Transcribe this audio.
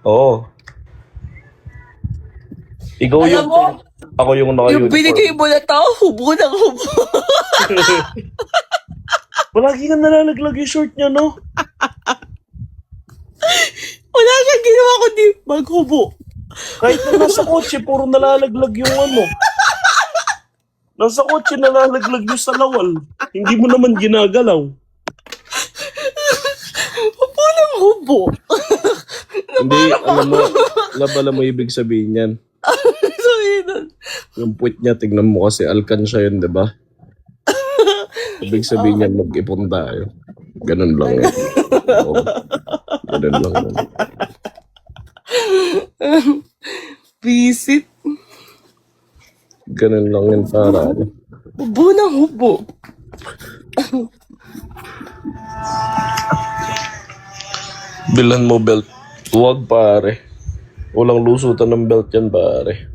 Oo. Ikaw Alam yung... mo, Ako yung yung naka-uniform. binigay mo na tao, hubo ng hubo. Palagi ka nalalaglag yung short niya, no? Wala siyang ginawa kundi maghubo. Kahit na nasa kotse, puro nalalaglag yung ano. Nasa kotse, nalalaglag yung salawal. Hindi mo naman ginagalaw. Hubo ng hubo. Hindi, alam mo ibig sabihin yan. So, yun. Yung puwit niya, tignan mo kasi alkansya yun, di ba? Ibig sabihin yan, mag-ipon tayo. Ganun lang yan. Oo. Ganun lang yan. Visit. Ganun lang yan para. Hubo ng hubo. Bilan mo belt. Huwag pare. Walang lusutan ng belt yan pare.